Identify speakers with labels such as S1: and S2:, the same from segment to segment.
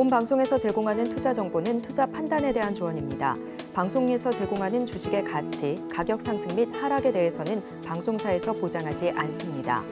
S1: 본 방송에서 제공하는 투자 정보는 투자 판단에 대한 조언입니다. 방송에서 제공하는 주식의 가치, 가격 상승 및 하락에 대해서는 방송사에서 보장하지 않습니다.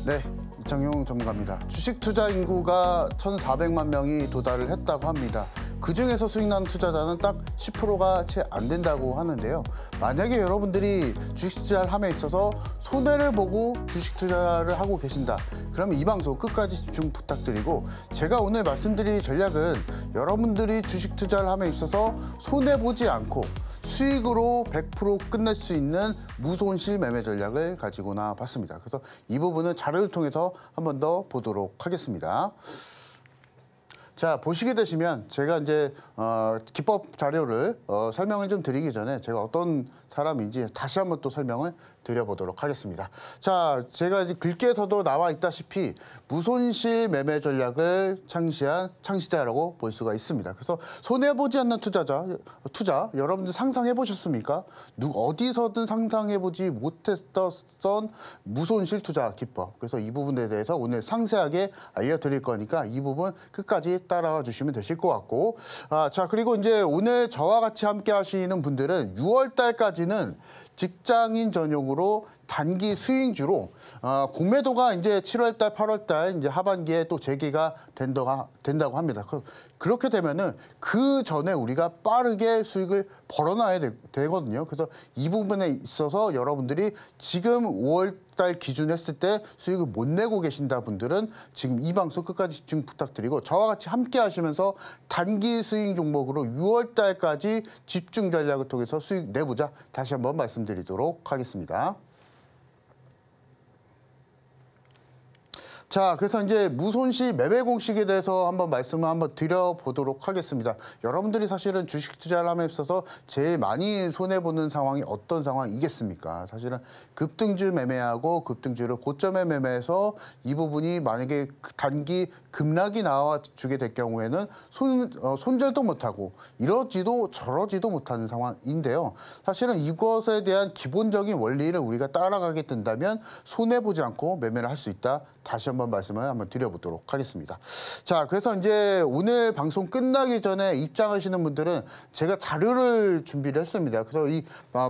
S2: 네, 이창용 전문가입니다. 주식 투자 인구가 1,400만 명이 도달을 했다고 합니다. 그중에서 수익 나는 투자자는 딱 10%가 채 안 된다고 하는데요. 만약에 여러분들이 주식 투자를 함에 있어서 손해를 보고 주식 투자를 하고 계신다. 그러면 이 방송 끝까지 집중 부탁드리고, 제가 오늘 말씀드릴 전략은 여러분들이 주식 투자를 함에 있어서 손해보지 않고 수익으로 100% 끝낼 수 있는 무손실 매매 전략을 가지고 나와봤습니다. 그래서 이 부분은 자료를 통해서 한 번 더 보도록 하겠습니다. 자, 보시게 되시면 제가 이제 기법 자료를 설명을 좀 드리기 전에 제가 어떤 사람인지 다시 한번 또 설명을 드려보도록 하겠습니다. 자, 제가 이제 글께서도 나와 있다시피 무손실 매매 전략을 창시한 창시자라고 볼 수가 있습니다. 그래서 손해보지 않는 투자 여러분들 상상해 보셨습니까? 어디서든 상상해 보지 못했던 무손실 투자 기법. 그래서 이 부분에 대해서 오늘 상세하게 알려드릴 거니까 이 부분 끝까지 따라와 주시면 되실 것 같고, 자, 그리고 이제 오늘 저와 같이 함께 하시는 분들은 6월 달까지는 직장인 전용으로 단기 수익주로 공매도가 이제 7월 달, 8월 달 이제 하반기에 또 재개가 된다고 합니다. 그렇게 되면은 그 전에 우리가 빠르게 수익을 벌어놔야 되거든요. 그래서 이 부분에 있어서 여러분들이 지금 5월 달 기준 했을 때 수익을 못 내고 계신다 분들은 지금 이 방송 끝까지 집중 부탁드리고, 저와 같이 함께 하시면서 단기 수익 종목으로 6월 달까지 집중 전략을 통해서 수익 내보자. 다시 한번 말씀드리도록 하겠습니다. 자, 그래서 이제 무손실 매매 공식에 대해서 한번 말씀을 한번 드려보도록 하겠습니다. 여러분들이 사실은 주식 투자를 함에 있어서 제일 많이 손해보는 상황이 어떤 상황이겠습니까? 사실은 급등주 매매하고 급등주를 고점에 매매해서 이 부분이 만약에 단기 급락이 나와주게 될 경우에는 손절도 못하고 이러지도 저러지도 못하는 상황인데요. 사실은 이것에 대한 기본적인 원리를 우리가 따라가게 된다면 손해보지 않고 매매를 할 수 있다. 다시 한번 말씀을 한번 드려보도록 하겠습니다. 자, 그래서 이제 오늘 방송 끝나기 전에 입장하시는 분들은 제가 자료를 준비를 했습니다. 그래서 이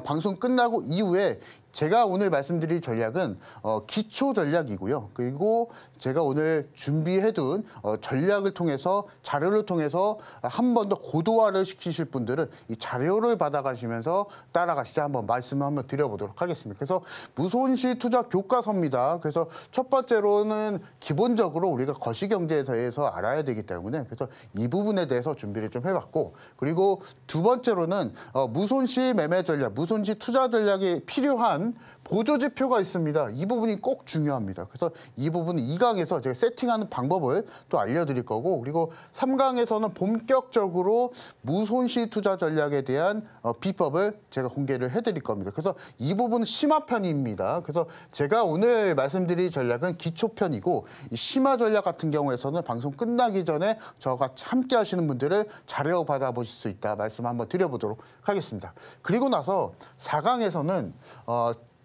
S2: 방송 끝나고 이후에 제가 오늘 말씀드릴 전략은 기초 전략이고요. 그리고 제가 오늘 준비해둔 전략을 통해서, 자료를 통해서 한 번 더 고도화를 시키실 분들은 이 자료를 받아가시면서 따라가시자 한번 말씀을 한번 드려보도록 하겠습니다. 그래서 무손실 투자 교과서입니다. 그래서 첫 번째로는 기본적으로 우리가 거시경제에 대해서 알아야 되기 때문에 그래서 이 부분에 대해서 준비를 좀 해봤고, 그리고 두 번째로는 무손실 매매 전략, 무손실 투자 전략이 필요한 보조지표가 있습니다. 이 부분이 꼭 중요합니다. 그래서 이 부분은 2강에서 제가 세팅하는 방법을 또 알려드릴 거고, 그리고 3강에서는 본격적으로 무손실 투자 전략에 대한 비법을 제가 공개를 해드릴 겁니다. 그래서 이 부분은 심화편입니다. 그래서 제가 오늘 말씀드릴 전략은 기초편이고, 이 심화 전략 같은 경우에서는 방송 끝나기 전에 저와 같이 함께 하시는 분들을 자료 받아보실 수 있다 말씀 한번 드려보도록 하겠습니다. 그리고 나서 4강에서는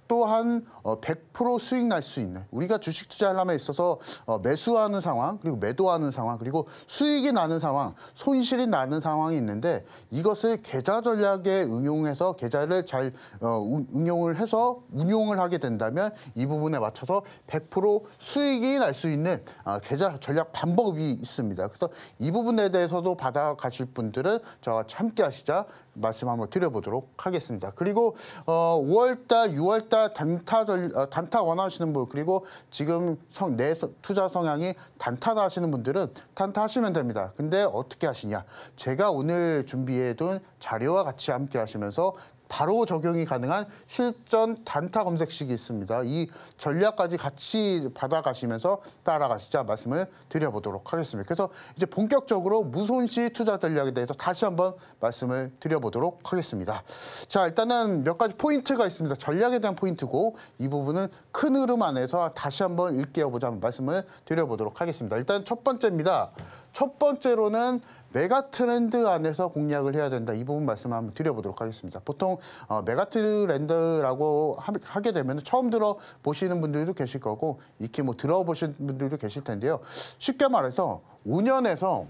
S2: 또한 100% 수익 날 수 있는, 우리가 주식 투자함에 있어서 매수하는 상황, 그리고 매도하는 상황, 그리고 수익이 나는 상황, 손실이 나는 상황이 있는데, 이것을 계좌 전략에 응용해서 계좌를 잘 응용을 해서 운용을 하게 된다면 이 부분에 맞춰서 100% 수익이 날 수 있는 계좌 전략 방법이 있습니다. 그래서 이 부분에 대해서도 받아가실 분들은 저와 같이 함께 하시자 말씀 한번 드려보도록 하겠습니다. 그리고 5월달, 6월달 단타 원하시는 분, 그리고 지금 내 투자 성향이 단타다 하시는 분들은 단타 하시면 됩니다. 근데 어떻게 하시냐? 제가 오늘 준비해둔 자료와 같이 함께 하시면서 바로 적용이 가능한 실전 단타 검색식이 있습니다. 이 전략까지 같이 받아가시면서 따라가시자 말씀을 드려보도록 하겠습니다. 그래서 이제 본격적으로 무손실 투자 전략에 대해서 다시 한번 말씀을 드려보도록 하겠습니다. 자, 일단은 몇 가지 포인트가 있습니다. 전략에 대한 포인트고, 이 부분은 큰 흐름 안에서 다시 한번 일깨워보자 말씀을 드려보도록 하겠습니다. 일단 첫 번째입니다. 첫 번째로는 메가 트렌드 안에서 공략을 해야 된다. 이 부분 말씀을 한번 드려보도록 하겠습니다. 보통 메가 트렌드라고 하게 되면 처음 들어보시는 분들도 계실 거고 이렇게 뭐 들어보신 분들도 계실 텐데요. 쉽게 말해서 5년에서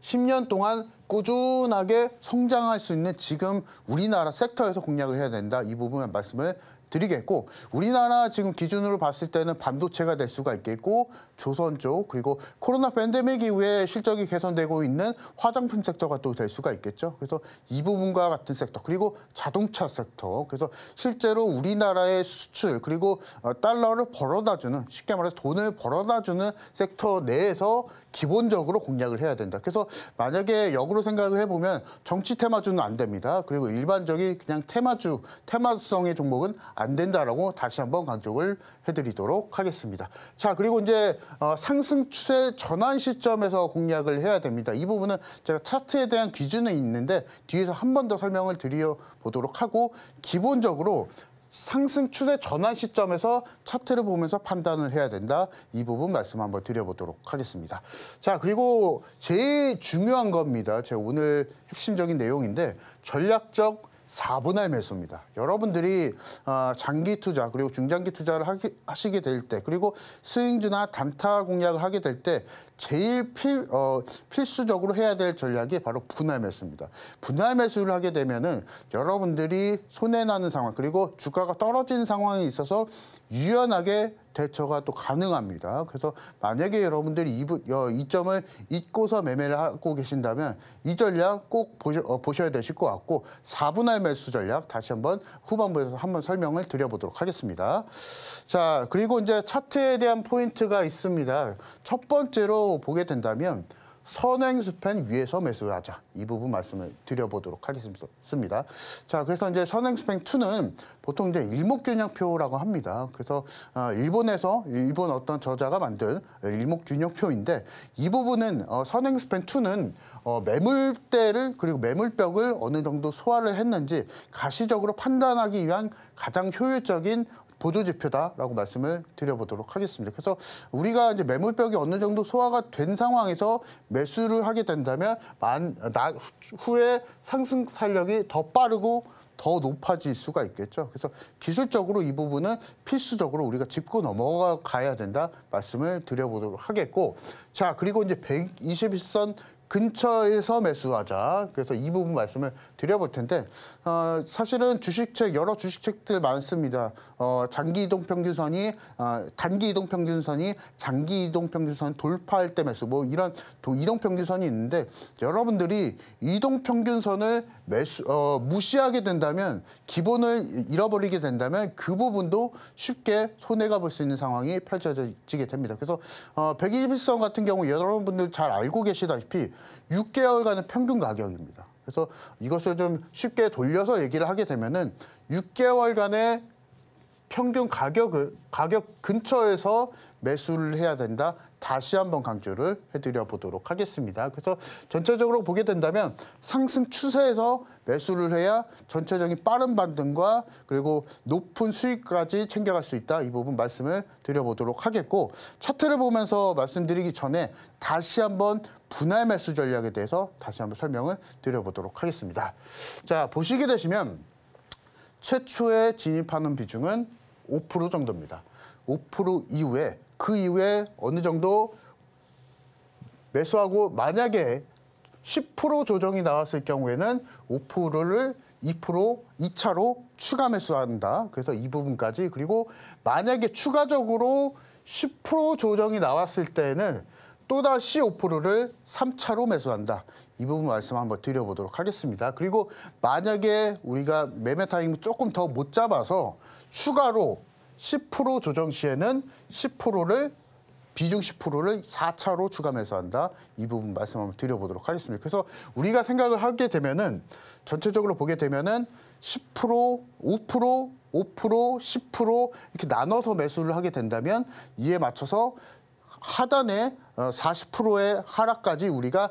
S2: 10년 동안 꾸준하게 성장할 수 있는 지금 우리나라 섹터에서 공략을 해야 된다. 이 부분 말씀을 드리겠고, 우리나라 지금 기준으로 봤을 때는 반도체가 될 수가 있겠고, 조선 쪽, 그리고 코로나 팬데믹 이후에 실적이 개선되고 있는 화장품 섹터가 또 될 수가 있겠죠. 그래서 이 부분과 같은 섹터, 그리고 자동차 섹터, 그래서 실제로 우리나라의 수출, 그리고 달러를 벌어다주는, 쉽게 말해서 돈을 벌어다주는 섹터 내에서 기본적으로 공략을 해야 된다. 그래서 만약에 역으로 생각을 해보면 정치 테마주는 안 됩니다. 그리고 일반적인 그냥 테마주, 테마성의 종목은 안 된다라고 다시 한번 강조를 해드리도록 하겠습니다. 자, 그리고 이제 상승 추세 전환 시점에서 공략을 해야 됩니다. 이 부분은 제가 차트에 대한 기준은 있는데 뒤에서 한 번 더 설명을 드려보도록 하고, 기본적으로 상승 추세 전환 시점에서 차트를 보면서 판단을 해야 된다. 이 부분 말씀 한번 드려보도록 하겠습니다. 자, 그리고 제일 중요한 겁니다. 제 오늘 핵심적인 내용인데 전략적 4분할 매수입니다. 여러분들이 장기 투자 그리고 중장기 투자를 하시게 될 때, 그리고 스윙주나 단타 공략을 하게 될 때 제일 필수적으로 해야 될 전략이 바로 분할 매수입니다. 분할 매수를 하게 되면은 여러분들이 손해나는 상황, 그리고 주가가 떨어지는 상황에 있어서 유연하게 대처가 또 가능합니다. 그래서 만약에 여러분들이 이 점을 잊고서 매매를 하고 계신다면 이 전략 꼭 보셔야 되실 것 같고, 4분할 매수 전략 다시 한번 후반부에서 한번 설명을 드려보도록 하겠습니다. 자, 그리고 이제 차트에 대한 포인트가 있습니다. 첫 번째로 보게 된다면 선행 스팬 위에서 매수하자. 이 부분 말씀을 드려보도록 하겠습니다. 자, 그래서 이제 선행 스팬 2는 보통 이제 일목균형표라고 합니다. 그래서 일본 어떤 저자가 만든 일목균형표인데, 이 부분은 선행 스팬 2는 매물대를 그리고 매물벽을 어느 정도 소화를 했는지 가시적으로 판단하기 위한 가장 효율적인 보조지표다라고 말씀을 드려보도록 하겠습니다. 그래서 우리가 이제 매물벽이 어느 정도 소화가 된 상황에서 매수를 하게 된다면 후에 상승 탄력이 더 빠르고 더 높아질 수가 있겠죠. 그래서 기술적으로 이 부분은 필수적으로 우리가 짚고 넘어가야 된다 말씀을 드려보도록 하겠고, 자, 그리고 이제 121선 근처에서 매수하자. 그래서 이 부분 말씀을 드려볼 텐데, 사실은 여러 주식책들 많습니다. 장기 이동 평균선이, 단기 이동 평균선이 장기 이동 평균선 돌파할 때 매수, 뭐 이런 이동 평균선이 있는데, 여러분들이 이동 평균선을 무시하게 된다면, 기본을 잃어버리게 된다면 그 부분도 쉽게 손해가 볼 수 있는 상황이 펼쳐지게 됩니다. 그래서 121선 같은 경우 여러분들 잘 알고 계시다시피 6개월간의 평균 가격입니다. 그래서 이것을 좀 쉽게 돌려서 얘기를 하게 되면은 6개월간의 평균 가격 근처에서 매수를 해야 된다. 다시 한번 강조를 해드려 보도록 하겠습니다. 그래서 전체적으로 보게 된다면 상승 추세에서 매수를 해야 전체적인 빠른 반등과 그리고 높은 수익까지 챙겨갈 수 있다. 이 부분 말씀을 드려보도록 하겠고, 차트를 보면서 말씀드리기 전에 다시 한번 분할 매수 전략에 대해서 다시 한번 설명을 드려보도록 하겠습니다. 자, 보시게 되시면 최초에 진입하는 비중은 5% 정도입니다. 5% 이후에 그 이후에 어느 정도 매수하고, 만약에 10% 조정이 나왔을 경우에는 5%를 2% 2차로 추가 매수한다. 그래서 이 부분까지. 그리고 만약에 추가적으로 10% 조정이 나왔을 때는 또다시 5%를 3차로 매수한다. 이 부분 말씀 한번 드려보도록 하겠습니다. 그리고 만약에 우리가 매매 타이밍 조금 더 못 잡아서 추가로 10% 조정 시에는 비중 10%를 4차로 추가 매수한다. 이 부분 말씀 한번 드려보도록 하겠습니다. 그래서 우리가 생각을 하게 되면은 전체적으로 보게 되면은 10%, 5%, 10% 이렇게 나눠서 매수를 하게 된다면 이에 맞춰서 하단에 40%의 하락까지 우리가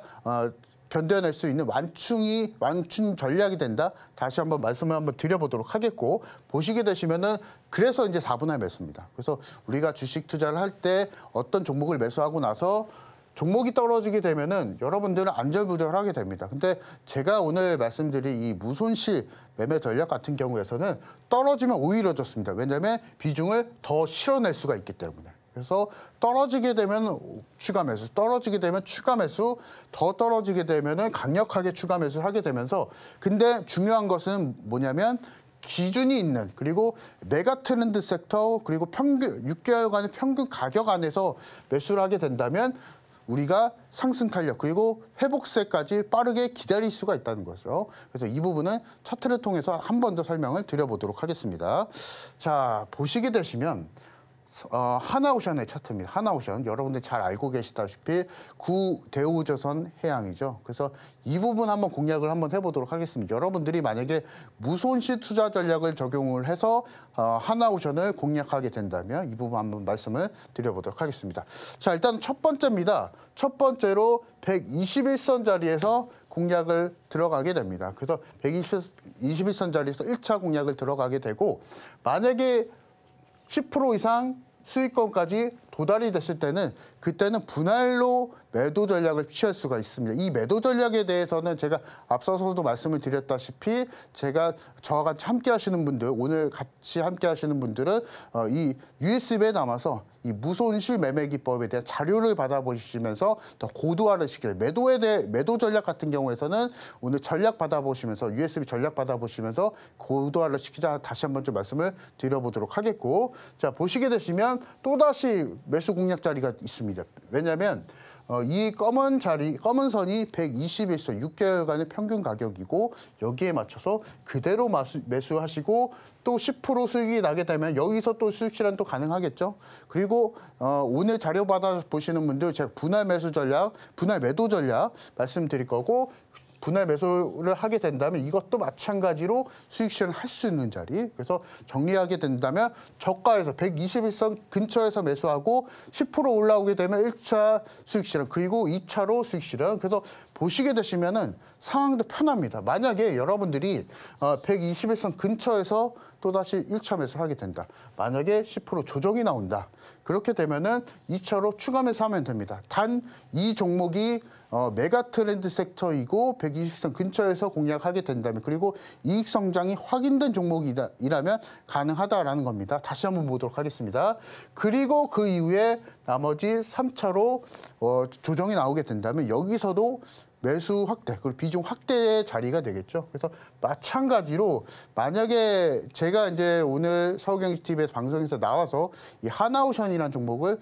S2: 견뎌낼 수 있는 완충 전략이 된다. 다시 한번 말씀을 한번 드려보도록 하겠고, 보시게 되시면은 그래서 이제 4분할 매수입니다. 그래서 우리가 주식 투자를 할 때 어떤 종목을 매수하고 나서 종목이 떨어지게 되면은 여러분들은 안절부절하게 됩니다. 근데 제가 오늘 말씀드린 이 무손실 매매 전략 같은 경우에서는 떨어지면 오히려 좋습니다. 왜냐하면 비중을 더 실어낼 수가 있기 때문에. 그래서 떨어지게 되면 추가 매수, 떨어지게 되면 추가 매수, 더 떨어지게 되면은 강력하게 추가 매수를 하게 되면서, 근데 중요한 것은 뭐냐면 기준이 있는, 그리고 메가 트렌드 섹터, 그리고 평균 6개월간의 평균 가격 안에서 매수를 하게 된다면 우리가 상승 탄력 그리고 회복세까지 빠르게 기다릴 수가 있다는 거죠. 그래서 이 부분은 차트를 통해서 한 번 더 설명을 드려보도록 하겠습니다. 자, 보시게 되시면 하나오션의 차트입니다. 하나오션, 여러분들 잘 알고 계시다시피 구대우조선 해양이죠. 그래서 이 부분 한번 공략을 한번 해보도록 하겠습니다. 여러분들이 만약에 무손실 투자 전략을 적용을 해서 하나오션을 공략하게 된다면 이 부분 한번 말씀을 드려보도록 하겠습니다. 자, 일단 첫 번째입니다. 첫 번째로 121선 자리에서 공략을 들어가게 됩니다. 그래서 121선 자리에서 1차 공략을 들어가게 되고, 만약에 10% 이상 수익권까지 도달이 됐을 때는 그때는 분할로 매도 전략을 취할 수가 있습니다. 이 매도 전략에 대해서는 제가 앞서서도 말씀을 드렸다시피 저와 같이 함께 하시는 분들, 오늘 같이 함께 하시는 분들은 이 USB에 남아서 이 무손실 매매 기법에 대한 자료를 받아보시면서 더 고도화를 시켜요. 매도 전략 같은 경우에서는 오늘 전략 받아보시면서 USB 전략 받아보시면서 고도화를 시키자, 다시 한번 좀 말씀을 드려보도록 하겠고, 자, 보시게 되시면 또다시 매수 공략 자리가 있습니다. 왜냐하면 이 검은 선이 121선 6개월간의 평균 가격이고, 여기에 맞춰서 그대로 매수하시고 또 10% 수익이 나게 되면 여기서 또 수익 실현 또 가능하겠죠. 그리고 오늘 자료 받아 보시는 분들 제가 분할 매수 전략, 분할 매도 전략 말씀드릴 거고, 분할 매수를 하게 된다면 이것도 마찬가지로 수익 실현할 수 있는 자리. 그래서 정리하게 된다면 저가에서 121선 근처에서 매수하고 10% 올라오게 되면 1차 수익 실현, 그리고 2차로 수익 실현. 그래서 보시게 되시면은 상황도 편합니다. 만약에 여러분들이 121선 근처에서 또다시 1차 매수를 하게 된다. 만약에 10% 조정이 나온다. 그렇게 되면은 2차로 추가 매수하면 됩니다. 단 이 종목이 메가 트렌드 섹터이고 120선 근처에서 공략하게 된다면, 그리고 이익 성장이 확인된 종목이라면 가능하다라는 겁니다. 다시 한번 보도록 하겠습니다. 그리고 그 이후에 나머지 3차로 조정이 나오게 된다면 여기서도 매수 확대, 그리고 비중 확대의 자리가 되겠죠. 그래서 마찬가지로 만약에 제가 이제 오늘 서울경제TV에서 방송에서 나와서 이 하나오션이라는 종목을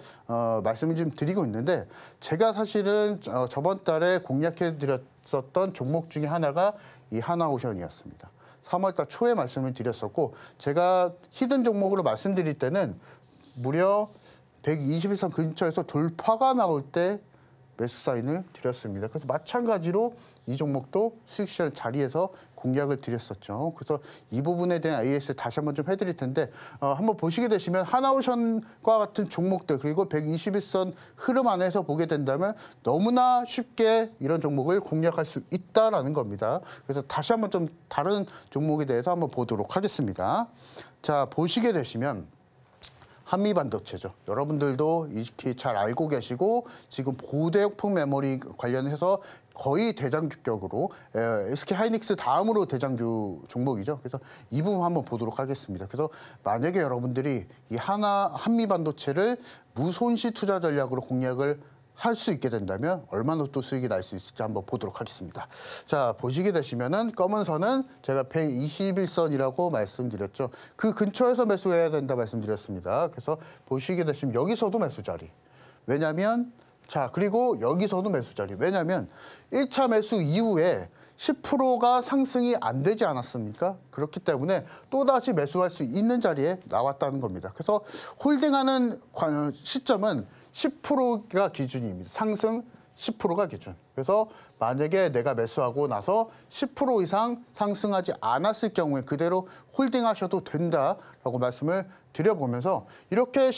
S2: 말씀을 좀 드리고 있는데, 제가 사실은 저번 달에 공략해 드렸었던 종목 중에 하나가 이 하나오션이었습니다. 3월달 초에 말씀을 드렸었고, 제가 히든 종목으로 말씀드릴 때는 무려 121선 근처에서 돌파가 나올 때 매수 사인을 드렸습니다. 그래서 마찬가지로 이 종목도 수익 실현 자리에서 공략을 드렸었죠. 그래서 이 부분에 대한 AS 다시 한번 좀 해드릴 텐데, 한번 보시게 되시면 하나오션과 같은 종목들, 그리고 121선 흐름 안에서 보게 된다면 너무나 쉽게 이런 종목을 공략할 수 있다라는 겁니다. 그래서 다시 한번 좀 다른 종목에 대해서 한번 보도록 하겠습니다. 자, 보시게 되시면 한미반도체죠. 여러분들도 익히 잘 알고 계시고, 지금 고대역폭 메모리 관련해서 거의 대장주격으로 SK하이닉스 다음으로 대장주 종목이죠. 그래서 이 부분 한번 보도록 하겠습니다. 그래서 만약에 여러분들이 이 한미반도체를 무손실 투자 전략으로 공략을 할 수 있게 된다면 얼마나 또 수익이 날 수 있을지 한번 보도록 하겠습니다. 자, 보시게 되시면은 검은 선은 제가 121선이라고 말씀드렸죠. 그 근처에서 매수해야 된다 말씀드렸습니다. 그래서 보시게 되시면 여기서도 매수 자리. 왜냐면, 자, 그리고 여기서도 매수 자리. 왜냐면 1차 매수 이후에 10%가 상승이 안 되지 않았습니까? 그렇기 때문에 또다시 매수할 수 있는 자리에 나왔다는 겁니다. 그래서 홀딩하는 시점은 10%가 기준입니다. 상승 10%가 기준. 그래서 만약에 내가 매수하고 나서 10% 이상 상승하지 않았을 경우에 그대로 홀딩하셔도 된다라고 말씀을 드려보면서, 이렇게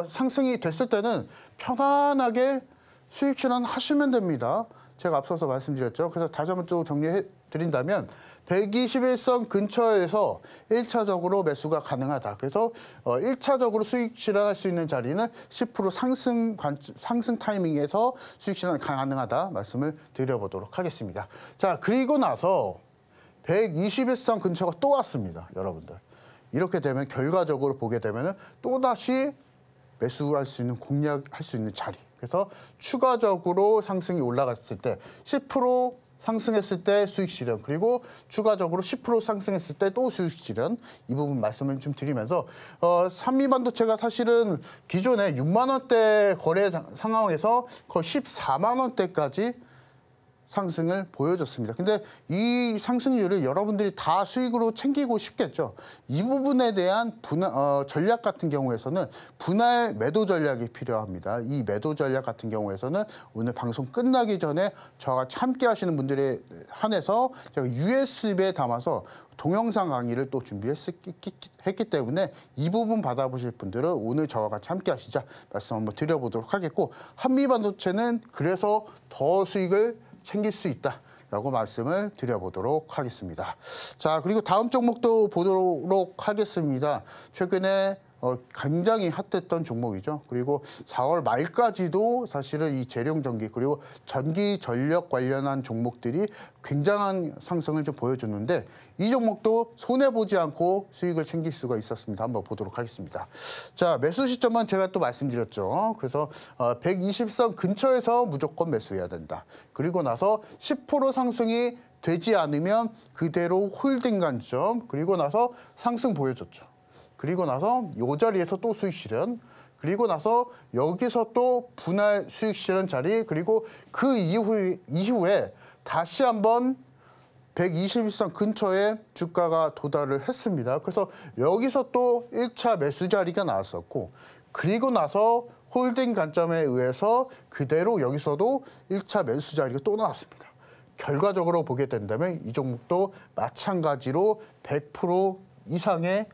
S2: 상승이 됐을 때는 편안하게 수익 실현 하시면 됩니다. 제가 앞서서 말씀드렸죠. 그래서 다시 한번 또 정리해 드린다면 121선 근처에서 1차적으로 매수가 가능하다. 그래서 1차적으로 수익 실현할 수 있는 자리는 10% 상승 타이밍에서 수익 실현 가능하다 말씀을 드려보도록 하겠습니다. 자, 그리고 나서 121선 근처가 또 왔습니다, 여러분들. 이렇게 되면 결과적으로 보게 되면 또다시 매수할 수 있는 공략할 수 있는 자리. 그래서 추가적으로 상승이 올라갔을 때 10% 상승했을 때 수익 실현, 그리고 추가적으로 10% 상승했을 때 또 수익 실현, 이 부분 말씀을 좀 드리면서 산미반도체가 사실은 기존에 6만 원대 거래 상황에서 거의 14만 원대까지 상승을 보여줬습니다. 근데 이 상승률을 여러분들이 다 수익으로 챙기고 싶겠죠. 이 부분에 대한 전략 같은 경우에서는 분할 매도 전략이 필요합니다. 이 매도 전략 같은 경우에서는 오늘 방송 끝나기 전에 저와 함께 하시는 분들에 한해서 제가 USB에 담아서 동영상 강의를 또 준비했기 때문에 이 부분 받아보실 분들은 오늘 저와 같이 함께 하시자 말씀 한번 드려보도록 하겠고, 한미반도체는 그래서 더 수익을 챙길 수 있다라고 말씀을 드려보도록 하겠습니다. 자, 그리고 다음 종목도 보도록 하겠습니다. 최근에 굉장히 핫했던 종목이죠. 그리고 4월 말까지도 사실은 이 재룡전기 그리고 전기 전력 관련한 종목들이 굉장한 상승을 좀 보여줬는데, 이 종목도 손해보지 않고 수익을 챙길 수가 있었습니다. 한번 보도록 하겠습니다. 자, 매수 시점은 제가 또 말씀드렸죠. 그래서 120선 근처에서 무조건 매수해야 된다. 그리고 나서 10% 상승이 되지 않으면 그대로 홀딩 관점, 그리고 나서 상승 보여줬죠. 그리고 나서 이 자리에서 또 수익 실현, 그리고 나서 여기서 또 분할 수익 실현 자리, 그리고 그 이후에 다시 한번 121선 근처에 주가가 도달을 했습니다. 그래서 여기서 또 1차 매수 자리가 나왔었고, 그리고 나서 홀딩 관점에 의해서 그대로 여기서도 1차 매수 자리가 또 나왔습니다. 결과적으로 보게 된다면 이 종목도 마찬가지로 100% 이상의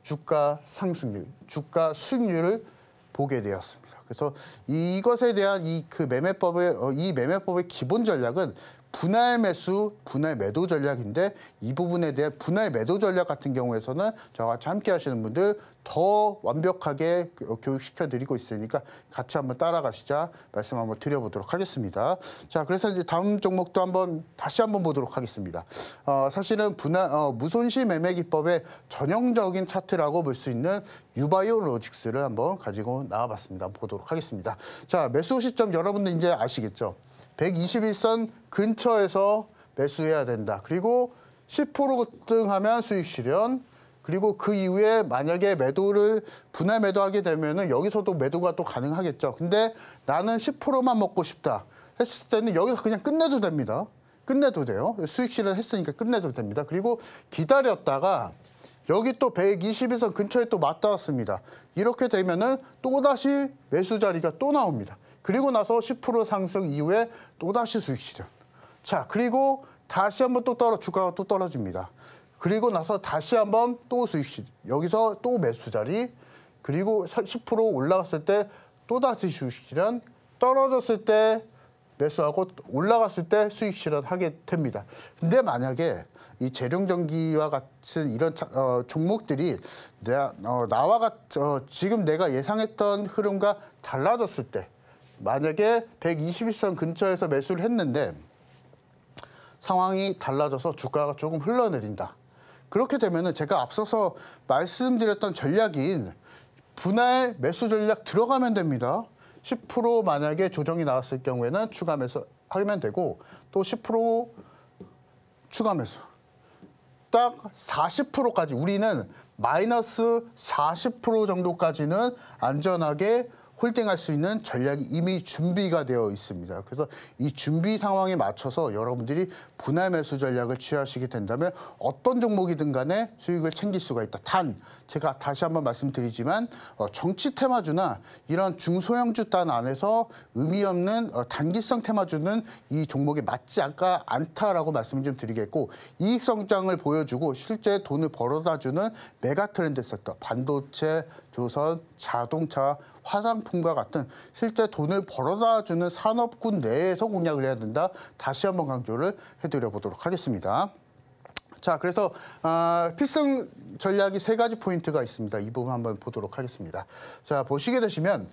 S2: 주가 상승률, 주가 수익률을 보게 되었습니다. 그래서 이것에 대한 이 매매법의 기본 전략은 분할 매수, 분할 매도 전략인데, 이 부분에 대한 분할 매도 전략 같은 경우에서는 저와 같이 함께 하시는 분들 더 완벽하게 교육시켜드리고 있으니까 같이 한번 따라가시자 말씀 한번 드려보도록 하겠습니다. 자, 그래서 이제 다음 종목도 다시 한번 보도록 하겠습니다. 사실은 무손실 매매 기법의 전형적인 차트라고 볼 수 있는 유바이오로직스를 한번 가지고 나와봤습니다. 한번 보도록 하겠습니다. 자, 매수 시점 여러분들 이제 아시겠죠? 121선 근처에서 매수해야 된다. 그리고 10% 급등하면 수익 실현. 그리고 그 이후에 만약에 분할 매도하게 되면은 여기서도 매도가 또 가능하겠죠. 근데 나는 10%만 먹고 싶다 했을 때는 여기서 그냥 끝내도 됩니다. 끝내도 돼요. 수익 실현 했으니까 끝내도 됩니다. 그리고 기다렸다가 여기 또 121선 근처에 또 맞닿았습니다. 이렇게 되면은 또다시 매수 자리가 또 나옵니다. 그리고 나서 10% 상승 이후에 또다시 수익 실현. 자, 그리고 다시 한번 주가가 또 떨어집니다. 그리고 나서 다시 한번 또 수익 실현. 여기서 또 매수 자리. 그리고 10% 올라갔을 때 또다시 수익 실현. 떨어졌을 때 매수하고 올라갔을 때 수익 실현하게 됩니다. 근데 만약에 이 재룡전기와 같은 이런 종목들이 지금 내가 예상했던 흐름과 달라졌을 때, 만약에 121선 근처에서 매수를 했는데 상황이 달라져서 주가가 조금 흘러내린다. 그렇게 되면은 제가 앞서서 말씀드렸던 전략인 분할 매수 전략 들어가면 됩니다. 10% 만약에 조정이 나왔을 경우에는 추가 매수 하면 되고, 또 10% 추가 매수. 딱 40%까지, 우리는 마이너스 40% 정도까지는 안전하게 홀딩할 수 있는 전략이 이미 준비가 되어 있습니다. 그래서 이 준비 상황에 맞춰서 여러분들이 분할 매수 전략을 취하시게 된다면 어떤 종목이든 간에 수익을 챙길 수가 있다. 단, 제가 다시 한번 말씀드리지만 정치 테마주나 이런 중소형주 단 안에서 의미 없는 단기성 테마주는 이 종목에 맞지 않다라고 말씀을 좀 드리겠고, 이익 성장을 보여주고 실제 돈을 벌어다주는 메가 트렌드 섹터, 반도체, 조선, 자동차, 화장품과 같은 실제 돈을 벌어다주는 산업군 내에서 공략을 해야 된다. 다시 한번 강조를 해드려 보도록 하겠습니다. 자, 그래서 필승 전략이 3가지 포인트가 있습니다. 이 부분 한번 보도록 하겠습니다. 자, 보시게 되시면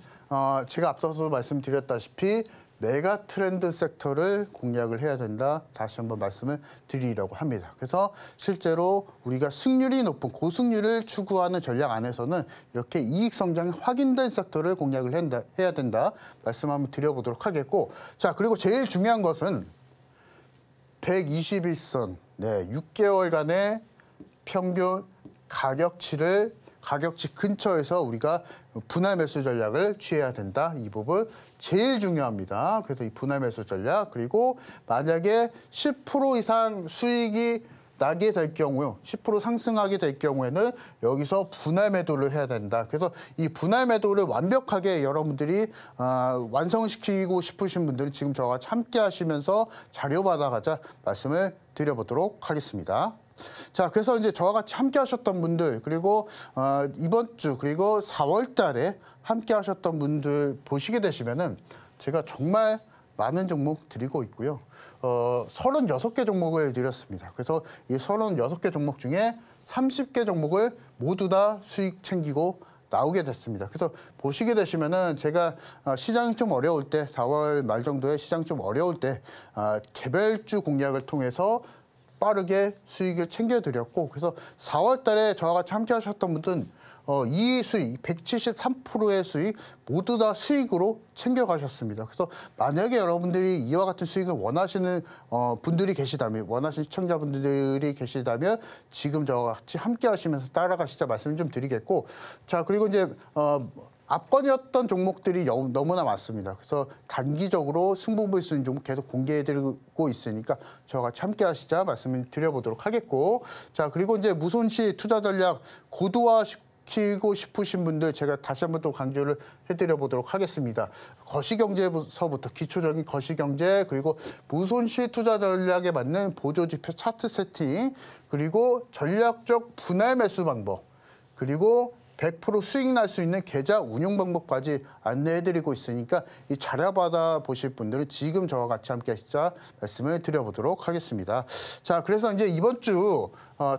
S2: 제가 앞서서 말씀드렸다시피 메가 트렌드 섹터를 공략을 해야 된다. 다시 한번 말씀을 드리려고 합니다. 그래서 실제로 우리가 승률이 높은 고승률을 추구하는 전략 안에서는 이렇게 이익 성장이 확인된 섹터를 공략을 해야 된다. 말씀 한번 드려보도록 하겠고, 자, 그리고 제일 중요한 것은 121선, 6개월간의 평균 가격치 근처에서 우리가 분할 매수 전략을 취해야 된다. 이 부분 제일 중요합니다. 그래서 이 분할 매수 전략, 그리고 만약에 10% 이상 수익이 나게 될 경우, 10% 상승하게 될 경우에는 여기서 분할 매도를 해야 된다. 그래서 이 분할 매도를 완벽하게 여러분들이 완성시키고 싶으신 분들은 지금 저와 함께 하시면서 자료 받아가자 말씀을 드려보도록 하겠습니다. 자, 그래서 이제 저와 같이 함께 하셨던 분들, 그리고 이번 주, 그리고 4월 달에 함께 하셨던 분들 보시게 되시면은 제가 정말 많은 종목 드리고 있고요. 36개 종목을 드렸습니다. 그래서 이 36개 종목 중에 30개 종목을 모두 다 수익 챙기고 나오게 됐습니다. 그래서 보시게 되시면은 제가 시장이 좀 어려울 때, 4월 말 정도에 시장이 좀 어려울 때 개별주 공략을 통해서 빠르게 수익을 챙겨드렸고, 그래서 4월 달에 저와 같이 함께 하셨던 분들은 이 수익, 173%의 수익 모두 다 수익으로 챙겨가셨습니다. 그래서 만약에 여러분들이 이와 같은 수익을 원하시는 분들이 계시다면, 원하시는 시청자분들이 계시다면 지금 저와 같이 함께 하시면서 따라가시자 말씀을 좀 드리겠고, 자, 그리고 이제 압권이었던 종목들이 너무나 많습니다. 그래서 단기적으로 승부 볼 수 있는 종목 계속 공개해드리고 있으니까 저와 같이 함께 하시자 말씀을 드려보도록 하겠고, 자, 그리고 이제 무손실 투자 전략 고도화시키고 싶으신 분들 제가 다시 한번 또 강조를 해드려보도록 하겠습니다. 거시경제서부터 기초적인 거시경제, 그리고 무손실 투자 전략에 맞는 보조지표 차트 세팅, 그리고 전략적 분할 매수 방법, 그리고 100% 수익 날 수 있는 계좌 운용 방법까지 안내해드리고 있으니까 이 자료 받아 보실 분들은 지금 저와 같이 함께 하시자 말씀을 드려보도록 하겠습니다. 자, 그래서 이제 이번 주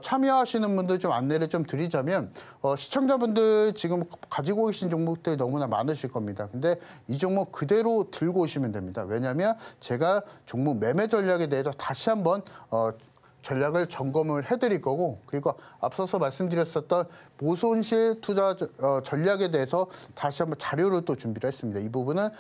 S2: 참여하시는 분들 좀 안내를 좀 드리자면, 시청자분들 지금 가지고 계신 종목들 너무나 많으실 겁니다. 근데 이 종목 그대로 들고 오시면 됩니다. 왜냐하면 제가 종목 매매 전략에 대해서 다시 한번 전략을 점검을 해드릴 거고, 그리고 앞서서 말씀드렸었던 무손실 투자 전략에 대해서 다시 한번 자료를 또 준비를 했습니다. 이 부분은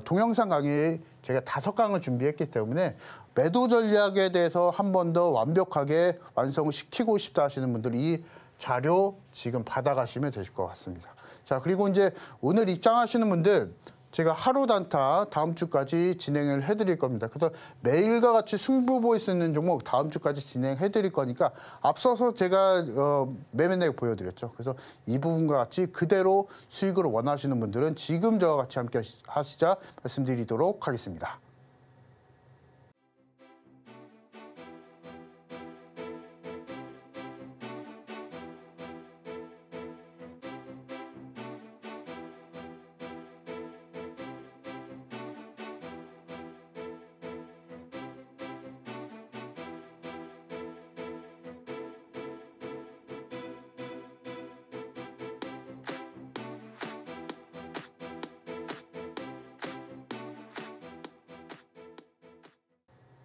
S2: 동영상 강의 제가 5강을 준비했기 때문에 매도 전략에 대해서 한 번 더 완벽하게 완성을 시키고 싶다 하시는 분들이 이 자료 지금 받아가시면 되실 것 같습니다. 자, 그리고 이제 오늘 입장하시는 분들 제가 하루 단타 다음 주까지 진행을 해드릴 겁니다. 그래서 매일과 같이 승부 보일 수 있는 종목 다음 주까지 진행해드릴 거니까 앞서서 제가 매매 내역 보여드렸죠. 그래서 이 부분과 같이 그대로 수익을 원하시는 분들은 지금 저와 같이 함께 하시자 말씀드리도록 하겠습니다.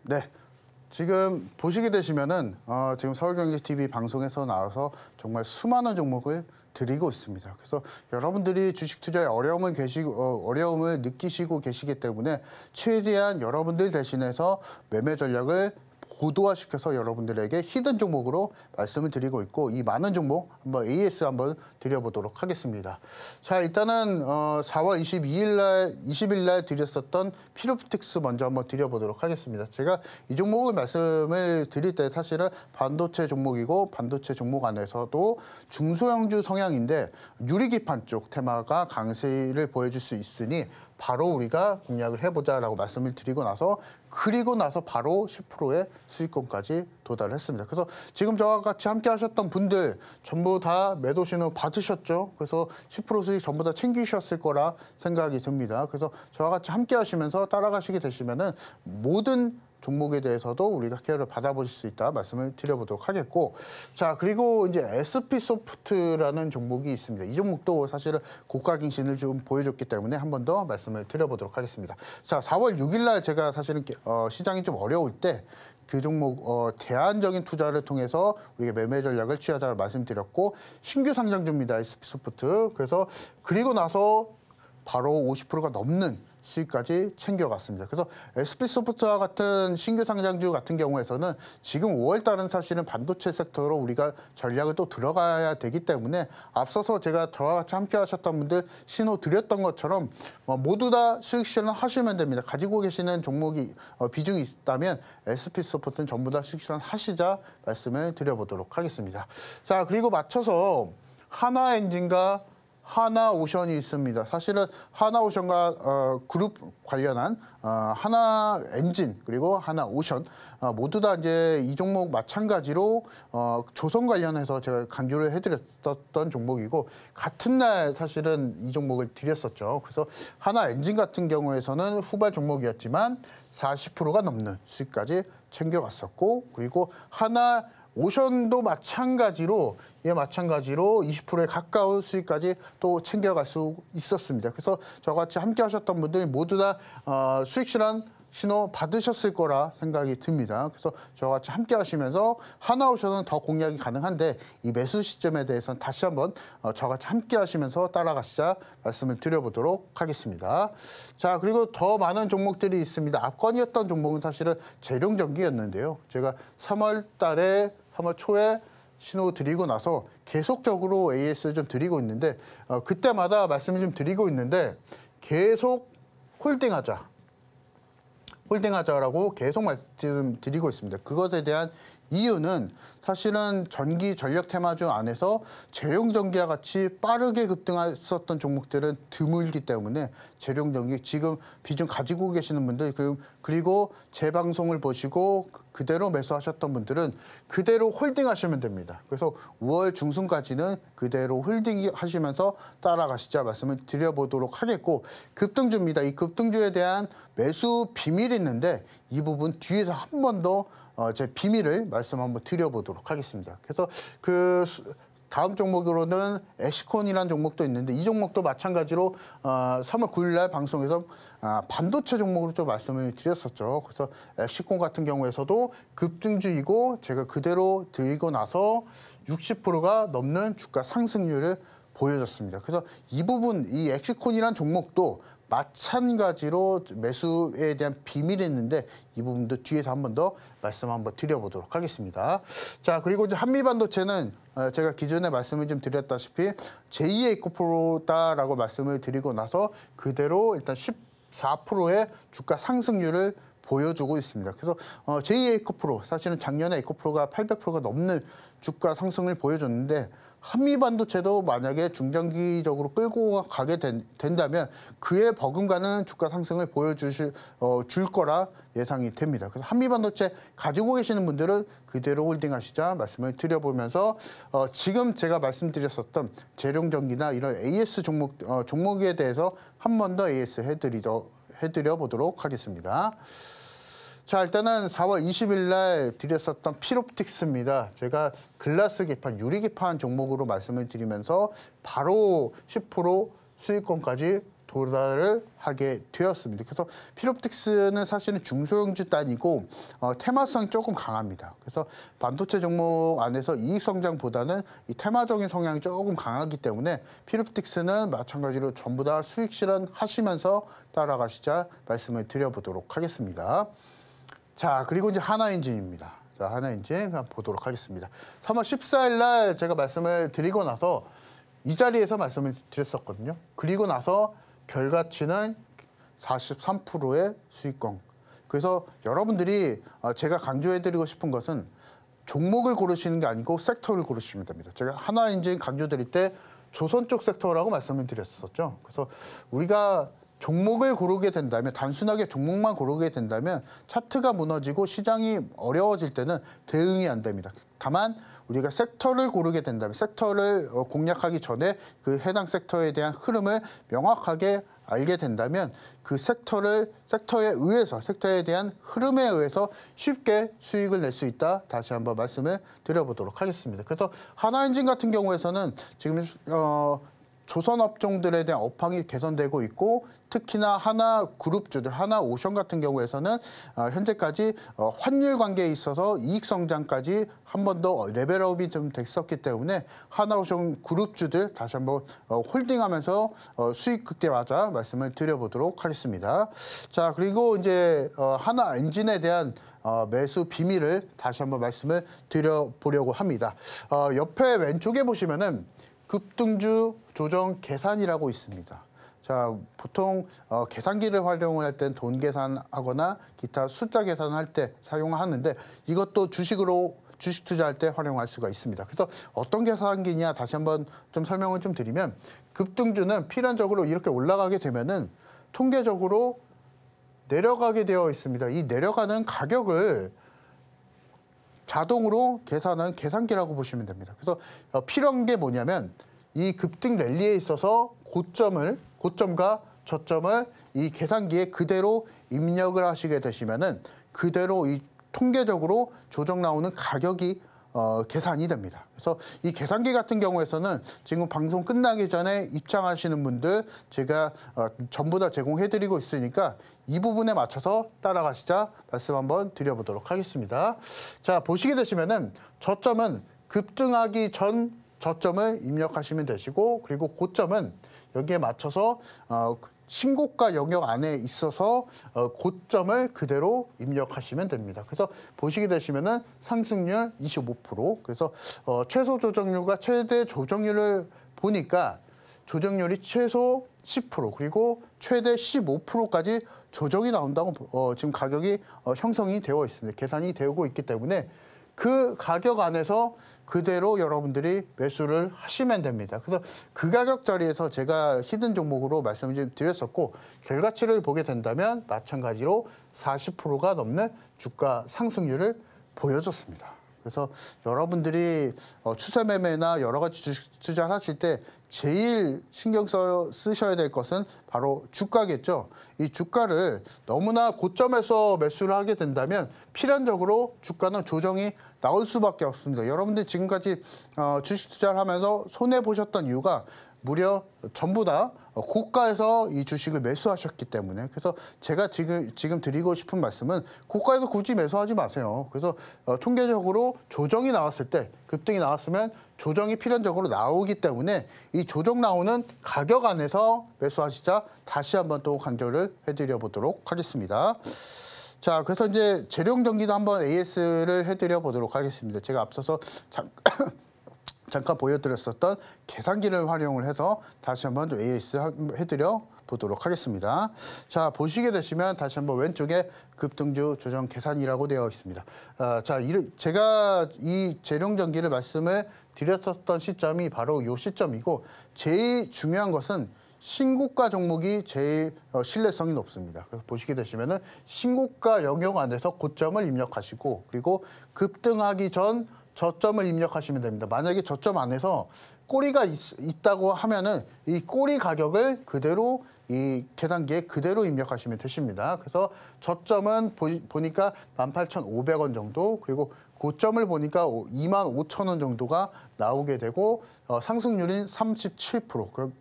S2: 네, 지금 보시게 되시면은 지금 서울경제TV 방송에서 나와서 정말 수많은 종목을 드리고 있습니다. 그래서 여러분들이 주식 투자에 어려움을 느끼시고 계시기 때문에 최대한 여러분들 대신해서 매매 전략을 고도화시켜서 여러분들에게 히든 종목으로 말씀을 드리고 있고, 이 많은 종목 한번 AS 한번 드려보도록 하겠습니다. 자, 일단은 4월 20일 날 드렸었던 피로프틱스 먼저 한번 드려보도록 하겠습니다. 제가 이 종목을 말씀을 드릴 때 사실은 반도체 종목이고, 반도체 종목 안에서도 중소형주 성향인데 유리기판 쪽 테마가 강세를 보여줄 수 있으니 바로 우리가 공략을 해보자라고 말씀을 드리고 나서, 그리고 나서 바로 10%의 수익권까지 도달을 했습니다. 그래서 지금 저와 같이 함께 하셨던 분들 전부 다 매도 신호 받으셨죠? 그래서 10% 수익 전부 다 챙기셨을 거라 생각이 듭니다. 그래서 저와 같이 함께 하시면서 따라가시게 되시면은 모든 종목에 대해서도 우리가 케어를 받아보실 수 있다 말씀을 드려보도록 하겠고, 자 그리고 이제 SP소프트라는 종목이 있습니다. 이 종목도 사실은 고가 갱신을 좀 보여줬기 때문에 한 번 더 말씀을 드려보도록 하겠습니다. 자 4월 6일 날 제가 사실은 시장이 좀 어려울 때 그 종목 대안적인 투자를 통해서 우리가 매매 전략을 취하자고 말씀드렸고, 신규 상장주입니다. SP소프트. 그래서 그리고 나서 바로 50%가 넘는 수익까지 챙겨갔습니다. 그래서 SP소프트와 같은 신규 상장주 같은 경우에서는 지금 5월 달은 사실은 반도체 섹터로 우리가 전략을 또 들어가야 되기 때문에 앞서서 제가 저와 같이 함께 하셨던 분들 신호 드렸던 것처럼 모두 다 수익 실현 하시면 됩니다. 가지고 계시는 종목이 비중이 있다면 SP소프트는 전부 다 수익 실현 하시자 말씀을 드려보도록 하겠습니다. 자 그리고 맞춰서 하나엔진과 하나오션이 있습니다. 사실은 하나오션과 그룹 관련한 하나엔진 그리고 하나오션 모두 다 이제 이 종목 마찬가지로 조선 관련해서 제가 강조를 해드렸던 종목이고, 같은 날 사실은 이 종목을 드렸었죠. 그래서 하나엔진 같은 경우에서는 후발 종목이었지만 40%가 넘는 수익까지 챙겨갔었고, 그리고 하나오션도 마찬가지로 20%에 가까운 수익까지 또 챙겨갈 수 있었습니다. 그래서 저같이 함께 하셨던 분들이 모두 다 수익 실현 신호 받으셨을 거라 생각이 듭니다. 그래서 저와 같이 함께 하시면서 하나오션은 더 공략이 가능한데 이 매수 시점에 대해서는 다시 한번 저와 같이 함께 하시면서 따라가시자 말씀을 드려보도록 하겠습니다. 자 그리고 더 많은 종목들이 있습니다. 압권이었던 종목은 사실은 재룡전기였는데요. 제가 3월 초에 신호 드리고 나서 계속적으로 AS 좀 드리고 있는데 그때마다 말씀을 좀 드리고 있는데 계속 홀딩하자라고 계속 말씀드리고 있습니다. 그것에 대한 이유는 사실은 전기 전력 테마주 안에서 재룡전기와 같이 빠르게 급등했었던 종목들은 드물기 때문에 재룡전기 지금 비중 가지고 계시는 분들 그리고 제 방송을 보시고 그대로 매수하셨던 분들은 그대로 홀딩하시면 됩니다. 그래서 5월 중순까지는 그대로 홀딩하시면서 따라가시자 말씀을 드려보도록 하겠고, 급등주입니다. 이 급등주에 대한 매수 비밀이 있는데 이 부분 뒤에서 한 번 더 제 비밀을 말씀 한번 드려보도록 하겠습니다. 그래서 다음 종목으로는 엑시콘이라는 종목도 있는데 이 종목도 마찬가지로 3월 9일 날 방송에서 반도체 종목으로 좀 말씀을 드렸었죠. 그래서 엑시콘 같은 경우에서도 급등주이고 제가 그대로 드리고 나서 60%가 넘는 주가 상승률을 보여줬습니다. 그래서 이 부분, 이 엑시콘이라는 종목도 마찬가지로 매수에 대한 비밀이 있는데 이 부분도 뒤에서 한 번 더 말씀 한번 드려보도록 하겠습니다. 자 그리고 이제 한미반도체는 제가 기존에 말씀을 좀 드렸다시피 제2의 에코프로다라고 말씀을 드리고 나서 그대로 일단 14%의 주가 상승률을 보여주고 있습니다. 그래서 제2의 에코프로, 사실은 작년에 에코프로가 800%가 넘는 주가 상승을 보여줬는데 한미반도체도 만약에 중장기적으로 끌고 가게 된다면 그에 버금가는 주가 상승을 줄 거라 예상이 됩니다. 그래서 한미반도체 가지고 계시는 분들은 그대로 홀딩하시자 말씀을 드려보면서 지금 제가 말씀드렸었던 재룡전기나 이런 AS 종목에 대해서 한 번 더 AS 해드려 보도록 하겠습니다. 자 일단은 4월 20일 날 드렸었던 필옵틱스입니다. 제가 글라스 기판, 유리 기판 종목으로 말씀을 드리면서 바로 10% 수익권까지 도달을 하게 되었습니다. 그래서 필옵틱스는 사실은 중소형주 단이고 테마성이 조금 강합니다. 그래서 반도체 종목 안에서 이익 성장보다는 이 테마적인 성향이 조금 강하기 때문에 필옵틱스는 마찬가지로 전부 다 수익 실현하시면서 따라가시자 말씀을 드려보도록 하겠습니다. 자 그리고 이제 하나엔진입니다. 자 하나엔진 보도록 하겠습니다. 3월 14일 날 제가 말씀을 드리고 나서 이 자리에서 말씀을 드렸었거든요. 그리고 나서 결과치는 43%의 수익권. 그래서 여러분들이 제가 강조해드리고 싶은 것은 종목을 고르시는 게 아니고 섹터를 고르시면 됩니다. 제가 하나엔진 강조드릴 때 조선 쪽 섹터라고 말씀을 드렸었죠. 그래서 우리가 종목을 고르게 된다면, 단순하게 종목만 고르게 된다면 차트가 무너지고 시장이 어려워질 때는 대응이 안 됩니다. 다만 우리가 섹터를 고르게 된다면, 섹터를 공략하기 전에 그 해당 섹터에 대한 흐름을 명확하게 알게 된다면 그 섹터에 의해서, 섹터에 대한 흐름에 의해서 쉽게 수익을 낼 수 있다. 다시 한번 말씀을 드려보도록 하겠습니다. 그래서 하나엔진 같은 경우에서는 지금 조선업종들에 대한 업황이 개선되고 있고, 특히나 하나그룹주들, 하나오션 같은 경우에서는 현재까지 환율 관계에 있어서 이익 성장까지 한 번 더 레벨업이 좀 됐었기 때문에 하나오션 그룹주들 다시 한번 홀딩하면서 수익 극대화하자 말씀을 드려보도록 하겠습니다. 자, 그리고 이제 하나엔진에 대한 매수 비밀을 다시 한번 말씀을 드려보려고 합니다. 옆에 왼쪽에 보시면은 급등주 조정 계산이라고 있습니다. 자, 보통 계산기를 활용을 할 땐 돈 계산하거나 기타 숫자 계산할 때 사용하는데, 이것도 주식 투자할 때 활용할 수가 있습니다. 그래서 어떤 계산기냐 다시 한번 좀 설명을 좀 드리면, 급등주는 필연적으로 이렇게 올라가게 되면은 통계적으로 내려가게 되어 있습니다. 이 내려가는 가격을 자동으로 계산하는 계산기라고 보시면 됩니다. 그래서 필요한 게 뭐냐면, 이 급등 랠리에 있어서 고점과 저점을 이 계산기에 그대로 입력을 하시게 되시면은 그대로 이 통계적으로 조정 나오는 가격이 계산이 됩니다. 그래서 이 계산기 같은 경우에서는 지금 방송 끝나기 전에 입장하시는 분들 제가 전부 다 제공해드리고 있으니까 이 부분에 맞춰서 따라가시자 말씀 한번 드려보도록 하겠습니다. 자, 보시게 되시면은 저점은 급등하기 전 저점을 입력하시면 되시고, 그리고 고점은 여기에 맞춰서 신고가 영역 안에 있어서 고점을 그대로 입력하시면 됩니다. 그래서 보시게 되시면은 상승률 25%, 그래서 최소 조정률과 최대 조정률을 보니까 조정률이 최소 10%, 그리고 최대 15%까지 조정이 나온다고 지금 가격이 형성이 되어 있습니다. 계산이 되고 있기 때문에 그 가격 안에서 그대로 여러분들이 매수를 하시면 됩니다. 그래서 그 가격 자리에서 제가 히든 종목으로 말씀을 좀 드렸었고, 결과치를 보게 된다면 마찬가지로 40%가 넘는 주가 상승률을 보여줬습니다. 그래서 여러분들이 추세 매매나 여러 가지 주식 투자를 하실 때 제일 신경 쓰셔야 될 것은 바로 주가겠죠. 이 주가를 너무나 고점에서 매수를 하게 된다면 필연적으로 주가는 조정이 나올 수밖에 없습니다. 여러분들 지금까지 주식 투자를 하면서 손해 보셨던 이유가 무려 전부 다 고가에서 이 주식을 매수하셨기 때문에, 그래서 제가 지금 드리고 싶은 말씀은 고가에서 굳이 매수하지 마세요. 그래서 통계적으로 조정이 나왔을 때, 급등이 나왔으면 조정이 필연적으로 나오기 때문에 이 조정 나오는 가격 안에서 매수하시자 다시 한번 또 강조를 해드려 보도록 하겠습니다. 자, 그래서 이제 재료용 전기도 한번 AS를 해드려 보도록 하겠습니다. 제가 앞서서 잠깐 보여드렸었던 계산기를 활용을 해서 다시 한번 좀 AS 해드려 보도록 하겠습니다. 자, 보시게 되시면 다시 한번 왼쪽에 급등주 조정 계산이라고 되어 있습니다. 자, 제가 이 재료용 전기를 말씀을 드렸었던 시점이 바로 이 시점이고, 제일 중요한 것은 신고가 종목이 제일 신뢰성이 높습니다. 그래서 보시게 되시면은 신고가 영역 안에서 고점을 입력하시고, 그리고 급등하기 전 저점을 입력하시면 됩니다. 만약에 저점 안에서 꼬리가 있다고 하면은 이 꼬리 가격을 그대로 이 계산기에 그대로 입력하시면 되십니다. 그래서 저점은 보니까 18,500원 정도, 그리고 고점을 보니까 25,000원 정도가 나오게 되고, 상승률인 37%.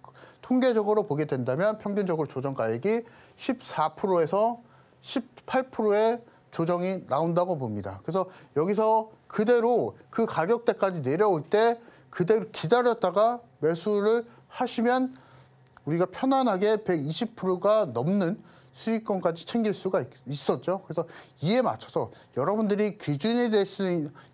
S2: 통계적으로 보게 된다면 평균적으로 조정가액이 14%에서 18%의 조정이 나온다고 봅니다. 그래서 여기서 그대로 그 가격대까지 내려올 때 그대로 기다렸다가 매수를 하시면 우리가 편안하게 120%가 넘는 수익권까지 챙길 수가 있었죠. 그래서 이에 맞춰서 여러분들이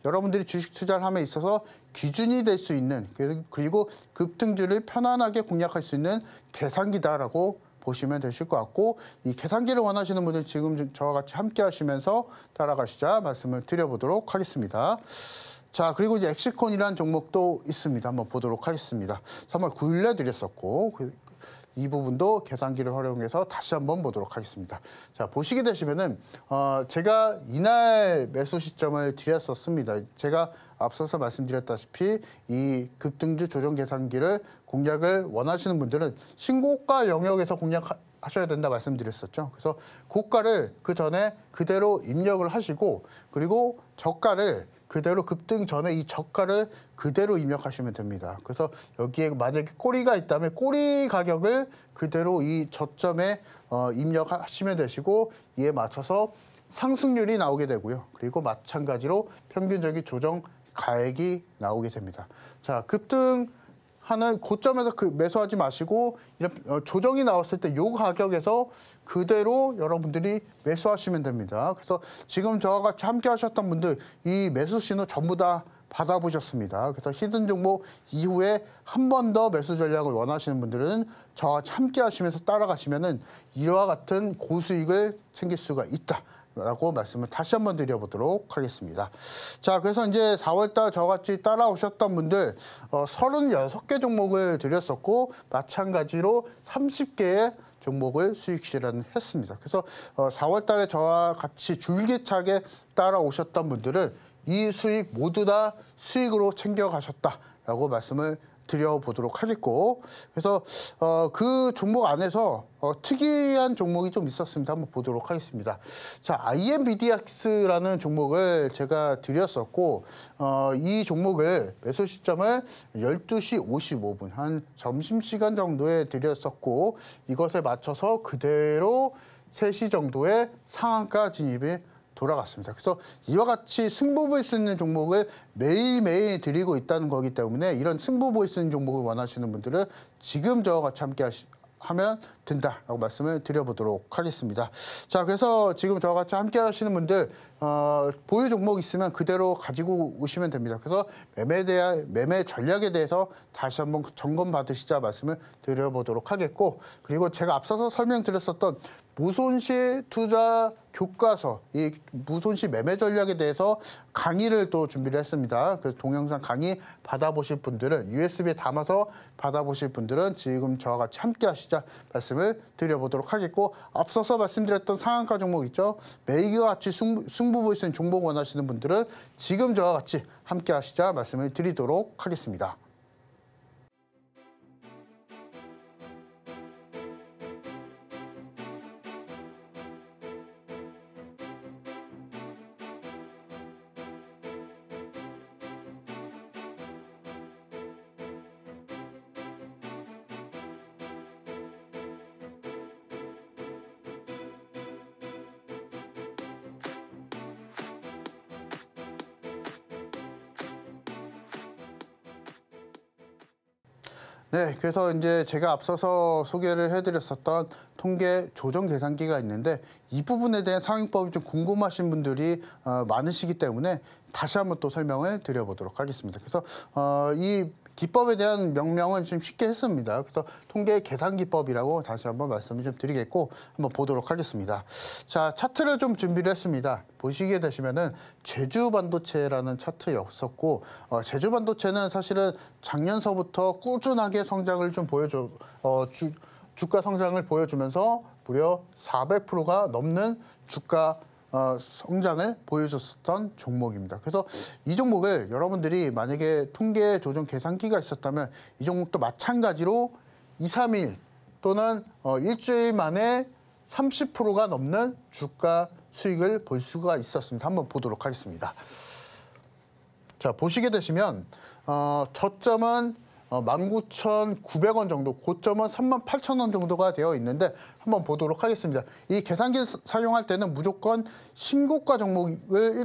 S2: 여러분들이 주식 투자를 함에 있어서 기준이 될 수 있는, 그리고 급등주를 편안하게 공략할 수 있는 계산기다라고 보시면 되실 것 같고, 이 계산기를 원하시는 분은 지금 저와 같이 함께 하시면서 따라가시자 말씀을 드려보도록 하겠습니다. 자, 그리고 이제 엑시콘이라는 종목도 있습니다. 한번 보도록 하겠습니다. 3월 9일에 드렸었고, 이 부분도 계산기를 활용해서 다시 한번 보도록 하겠습니다. 자, 보시게 되시면은 제가 이날 매수 시점을 드렸었습니다. 제가 앞서서 말씀드렸다시피 이 급등주 조정 계산기를 공략을 원하시는 분들은 신고가 영역에서 공략하셔야 된다 말씀드렸었죠. 그래서 고가를 그 전에 그대로 입력을 하시고 그리고 저가를 그대로 급등 전에 이 저가를 그대로 입력하시면 됩니다. 그래서 여기에 만약에 꼬리가 있다면 꼬리 가격을 그대로 이 저점에 입력하시면 되시고 이에 맞춰서 상승률이 나오게 되고요. 그리고 마찬가지로 평균적인 조정 가액이 나오게 됩니다. 자, 급등하는 고점에서 매수하지 마시고 이런 조정이 나왔을 때 이 가격에서 그대로 여러분들이 매수하시면 됩니다. 그래서 지금 저와 같이 함께 하셨던 분들 이 매수 신호 전부 다 받아보셨습니다. 그래서 히든 종목 이후에 한 번 더 매수 전략을 원하시는 분들은 저와 함께 하시면서 따라가시면은 이와 같은 고수익을 챙길 수가 있다. 라고 말씀을 다시 한번 드려보도록 하겠습니다. 자, 그래서 이제 4월달 저같이 따라오셨던 분들 36개 종목을 드렸었고 마찬가지로 30개의 종목을 수익 실현했습니다. 그래서 4월달에 저와 같이 줄기차게 따라오셨던 분들은 이 수익 모두 다 수익으로 챙겨가셨다라고 말씀을 드려보도록 하겠고 그래서 그 종목 안에서 특이한 종목이 좀 있었습니다. 한번 보도록 하겠습니다. 자, IMBDX라는 종목을 제가 드렸었고 이 종목을 매수 시점을 12시 55분 한 점심시간 정도에 드렸었고 이것에 맞춰서 그대로 3시 정도에 상한가 진입이 돌아갔습니다. 그래서 이와 같이 승부 볼 수 있는 종목을 매일매일 드리고 있다는 거기 때문에 이런 승부 볼 수 있는 종목을 원하시는 분들은 지금 저와 같이 함께 하면 된다라고 말씀을 드려보도록 하겠습니다. 자, 그래서 지금 저와 같이 함께 하시는 분들 보유 종목 있으면 그대로 가지고 오시면 됩니다. 그래서 매매 전략에 대해서 다시 한번 점검 받으시자 말씀을 드려보도록 하겠고 그리고 제가 앞서서 설명드렸었던 무손실 투자 교과서, 이 무손실 매매 전략에 대해서 강의를 또 준비를 했습니다. 그래서 동영상 강의 받아보실 분들은 USB에 담아서 받아보실 분들은 지금 저와 같이 함께 하시자 말씀을 드려보도록 하겠고 앞서서 말씀드렸던 상한가 종목 있죠. 매일과 같이 승부 볼 수 있는 종목 원하시는 분들은 지금 저와 같이 함께 하시자 말씀을 드리도록 하겠습니다. 네, 그래서 이제 제가 앞서서 소개를 해드렸었던 통계 조정 계산기가 있는데 이 부분에 대한 사용법이 좀 궁금하신 분들이 많으시기 때문에 다시 한번 또 설명을 드려보도록 하겠습니다. 그래서 이 기법에 대한 명명은 좀 쉽게 했습니다. 그래서 통계 계산 기법이라고 다시 한번 말씀을 좀 드리겠고 한번 보도록 하겠습니다. 자, 차트를 좀 준비를 했습니다. 보시게 되시면은 제주반도체라는 차트였었고 제주반도체는 사실은 작년서부터 꾸준하게 성장을 좀 주가 성장을 보여주면서 무려 400%가 넘는 주가 성장을 보여줬었던 종목입니다. 그래서 이 종목을 여러분들이 만약에 통계 조정 계산기가 있었다면 이 종목도 마찬가지로 2, 3일 또는 일주일 만에 30%가 넘는 주가 수익을 볼 수가 있었습니다. 한번 보도록 하겠습니다. 자, 보시게 되시면 저점은 19,900원 정도, 고점은 38,000원 정도가 되어 있는데 한번 보도록 하겠습니다. 이 계산기를 사용할 때는 무조건 신고가 종목을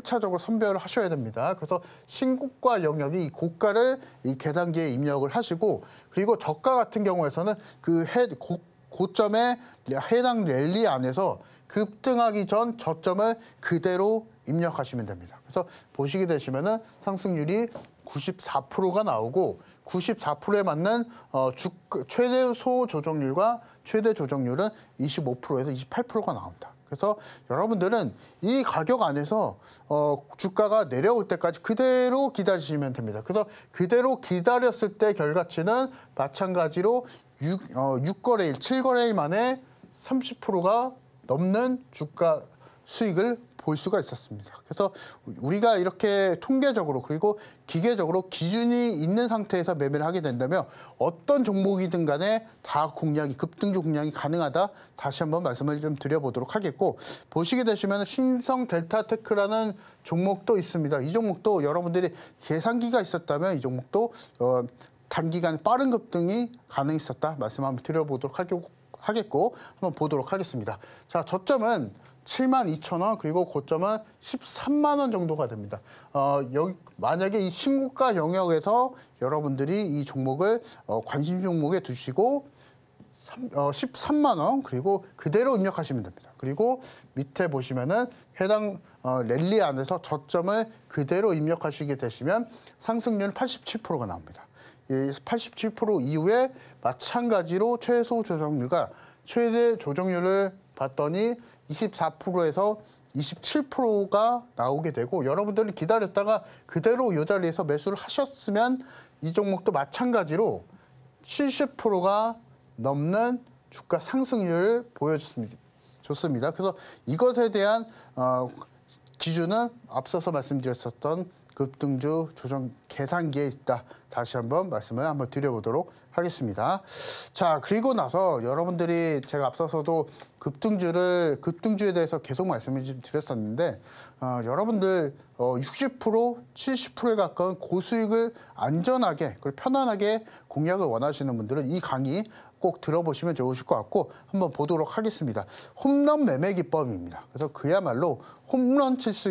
S2: 1차적으로 선별을 하셔야 됩니다. 그래서 신고가 영역이 이 고가를 이 계산기에 입력을 하시고 그리고 저가 같은 경우에서는 그 고점에 해당 랠리 안에서 급등하기 전 저점을 그대로 입력하시면 됩니다. 그래서 보시게 되시면은 상승률이 94%가 나오고 94%에 맞는 최대소 조정률과 최대 조정률은 25%에서 28%가 나옵니다. 그래서 여러분들은 이 가격 안에서 주가가 내려올 때까지 그대로 기다리시면 됩니다. 그래서 그대로 기다렸을 때 결과치는 마찬가지로 6거래일, 7거래일 만에 30%가 넘는 주가 수익을 볼 수가 있었습니다. 그래서 우리가 이렇게 통계적으로 그리고 기계적으로 기준이 있는 상태에서 매매를 하게 된다면 어떤 종목이든 간에 다 공략이 급등주 공략이 가능하다. 다시 한번 말씀을 좀 드려보도록 하겠고 보시게 되시면 신성 델타테크라는 종목도 있습니다. 이 종목도 여러분들이 계산기가 있었다면 이 종목도 단기간 빠른 급등이 가능했었다. 말씀 한번 드려보도록 하겠고 한번 보도록 하겠습니다. 자, 저점은 72,000원 그리고 고점은 13만 원 정도가 됩니다. 여기 만약에 이 신고가 영역에서 여러분들이 이 종목을 관심 종목에 두시고 13만 원 그리고 그대로 입력하시면 됩니다. 그리고 밑에 보시면은 해당 랠리 안에서 저점을 그대로 입력하시게 되시면 상승률 87%가 나옵니다. 이 87% 이후에 마찬가지로 최소 조정률과 최대 조정률을 봤더니 24%에서 27%가 나오게 되고 여러분들이 기다렸다가 그대로 이 자리에서 매수를 하셨으면 이 종목도 마찬가지로 70%가 넘는 주가 상승률을 보여줬습니다. 그래서 이것에 대한 기준은 앞서서 말씀드렸었던 급등주 조정 계산기에 있다. 다시 한번 말씀을 한번 드려보도록 하겠습니다. 자, 그리고 나서 여러분들이 제가 앞서서도 급등주에 대해서 계속 말씀을 좀 드렸었는데 여러분들 60%, 70%에 가까운 고수익을 안전하게 그리고 편안하게 공략을 원하시는 분들은 이 강의 꼭 들어보시면 좋으실 것 같고 한번 보도록 하겠습니다. 홈런 매매 기법입니다. 그래서 그야말로 홈런 칠 수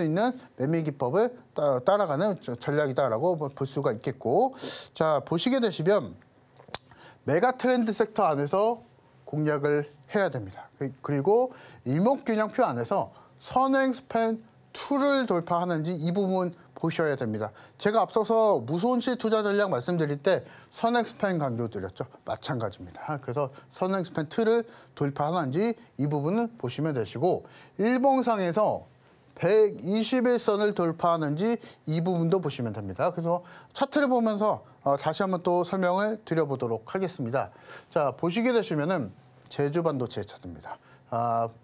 S2: 있는 매매 기법을 따라가는 전략이다라고 볼 수가 있겠고, 자 보시게 되시면 메가 트렌드 섹터 안에서 공략을 해야 됩니다. 그리고 일목균형표 안에서 선행 스팬 2를 돌파하는지 이 부분 보셔야 됩니다. 제가 앞서서 무손실 투자 전략 말씀드릴 때 선행 스팬 강조드렸죠. 마찬가지입니다. 그래서 선행 스팬 2를 돌파하는지 이 부분을 보시면 되시고 일봉상에서 121선을 돌파하는지 이 부분도 보시면 됩니다. 그래서 차트를 보면서 다시 한번 또 설명을 드려보도록 하겠습니다. 자, 보시게 되시면은 제주반도체 차트입니다.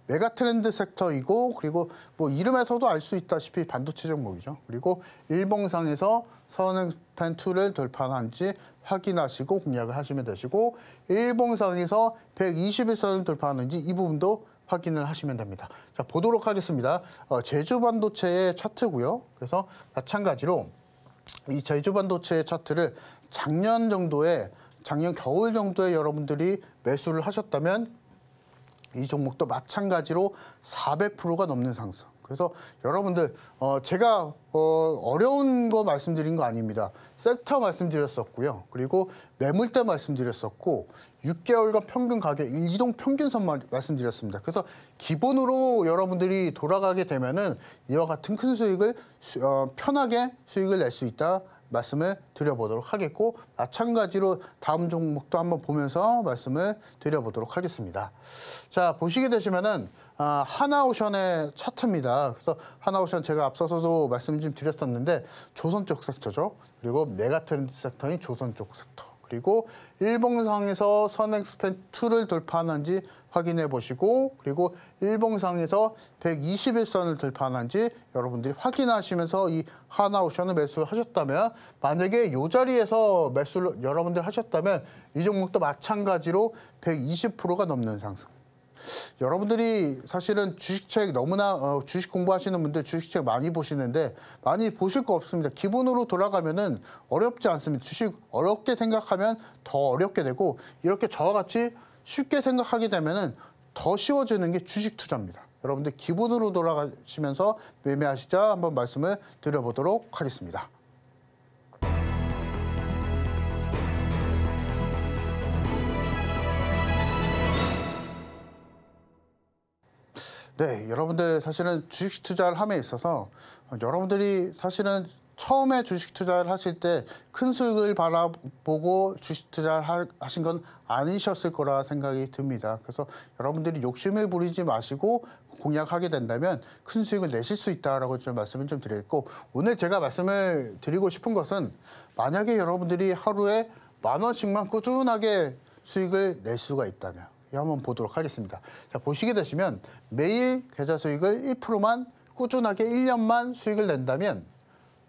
S2: 메가 트렌드 섹터이고 그리고 뭐 이름에서도 알 수 있다시피 반도체 종목이죠. 그리고 일봉상에서 선행 스팬 2를 돌파한지 확인하시고 공략을 하시면 되시고 일봉상에서 121선을 돌파하는지 이 부분도 확인을 하시면 됩니다. 자, 보도록 하겠습니다. 제주반도체의 차트고요. 그래서 마찬가지로 이 제주반도체의 차트를 작년 겨울 정도에 여러분들이 매수를 하셨다면 이 종목도 마찬가지로 400%가 넘는 상승. 그래서 여러분들 제가 어려운 거 말씀드린 거 아닙니다. 섹터 말씀드렸었고요. 그리고 매물대 말씀드렸었고 6개월간 평균 가격 이동 평균선 말씀드렸습니다. 그래서 기본으로 여러분들이 돌아가게 되면은 이와 같은 큰 수익을 편하게 수익을 낼 수 있다. 말씀을 드려보도록 하겠고 마찬가지로 다음 종목도 한번 보면서 말씀을 드려보도록 하겠습니다. 자, 보시게 되시면은 하나오션의 차트입니다. 그래서 하나오션 제가 앞서서도 말씀 좀 드렸었는데 조선 쪽 섹터죠. 그리고 메가트렌드 섹터인 조선 쪽 섹터. 그리고 일봉상에서 선행 스팬 2를 돌파하는지 확인해 보시고 그리고 일봉상에서 121선을 돌파하는지 여러분들이 확인하시면서 이 하나오션을 매수를 하셨다면 만약에 이 자리에서 매수를 여러분들 하셨다면 이 종목도 마찬가지로 120%가 넘는 상승. 여러분들이 사실은 주식책 너무나 주식 공부하시는 분들 주식책 많이 보시는데 많이 보실 거 없습니다. 기본으로 돌아가면은 어렵지 않습니다. 주식 어렵게 생각하면 더 어렵게 되고 이렇게 저와 같이 쉽게 생각하게 되면은 더 쉬워지는 게 주식 투자입니다. 여러분들 기본으로 돌아가시면서 매매하시자 한번 말씀을 드려보도록 하겠습니다. 네, 여러분들 사실은 주식 투자를 함에 있어서 여러분들이 사실은 처음에 주식 투자를 하실 때 큰 수익을 바라보고 주식 투자를 하신 건 아니셨을 거라 생각이 듭니다. 그래서 여러분들이 욕심을 부리지 마시고 공략하게 된다면 큰 수익을 내실 수 있다라고 좀 말씀을 좀 드리겠고 오늘 제가 말씀을 드리고 싶은 것은 만약에 여러분들이 하루에 10,000원씩만 꾸준하게 수익을 낼 수가 있다면 한번 보도록 하겠습니다. 자, 보시게 되시면 매일 계좌 수익을 1%만 꾸준하게 1년만 수익을 낸다면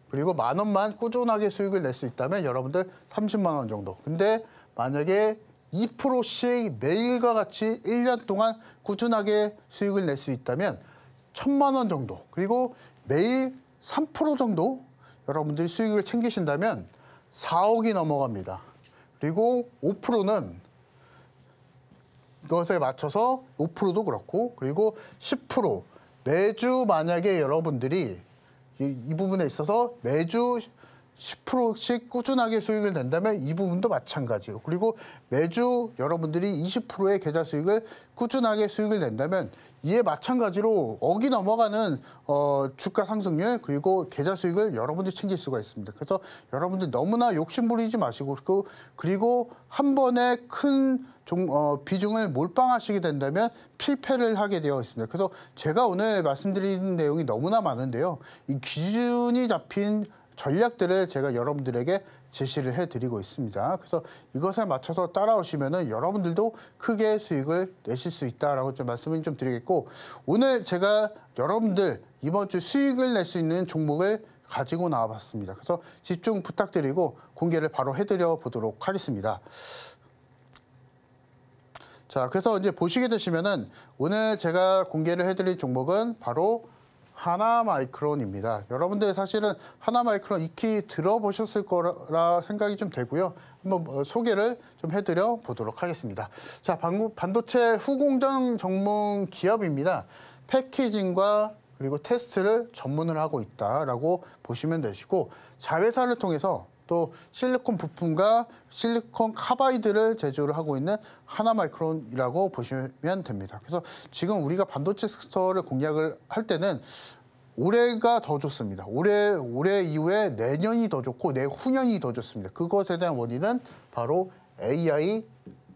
S2: 그리고 10,000원만 꾸준하게 수익을 낼 수 있다면 여러분들 30만 원 정도. 근데 만약에 2%씩 매일과 같이 1년 동안 꾸준하게 수익을 낼 수 있다면 1,000만 원 정도. 그리고 매일 3% 정도 여러분들이 수익을 챙기신다면 4억이 넘어갑니다. 그리고 5%는 이것에 맞춰서 5%도 그렇고 그리고 10% 매주 만약에 여러분들이 이 부분에 있어서 매주 10%씩 꾸준하게 수익을 낸다면 이 부분도 마찬가지로 그리고 매주 여러분들이 20%의 계좌 수익을 꾸준하게 수익을 낸다면 이에 마찬가지로 억이 넘어가는 주가 상승률 그리고 계좌 수익을 여러분들이 챙길 수가 있습니다. 그래서 여러분들 너무나 욕심 부리지 마시고 그리고 한 번에 큰 비중을 몰빵하시게 된다면 필패를 하게 되어 있습니다. 그래서 제가 오늘 말씀드리는 내용이 너무나 많은데요. 이 기준이 잡힌 전략들을 제가 여러분들에게 제시를 해드리고 있습니다. 그래서 이것에 맞춰서 따라오시면은 여러분들도 크게 수익을 내실 수 있다라고 좀 말씀을 좀 드리겠고 오늘 제가 여러분들 이번 주 수익을 낼 수 있는 종목을 가지고 나와봤습니다. 그래서 집중 부탁드리고 공개를 바로 해드려 보도록 하겠습니다. 자, 그래서 이제 보시게 되시면은 오늘 제가 공개를 해드릴 종목은 바로 하나마이크론입니다. 여러분들 사실은 하나마이크론 익히 들어보셨을 거라 생각이 좀 되고요. 한번 소개를 좀 해드려 보도록 하겠습니다. 자, 반도체 후공정 전문 기업입니다. 패키징과 그리고 테스트를 전문을 하고 있다라고 보시면 되시고 자회사를 통해서 또 실리콘 부품과 실리콘 카바이드를 제조를 하고 있는 하나마이크론이라고 보시면 됩니다. 그래서 지금 우리가 반도체 섹터를 공략을 할 때는 올해가 더 좋습니다. 올해 이후에 내년이 더 좋고 내후년이 더 좋습니다. 그것에 대한 원인은 바로 AI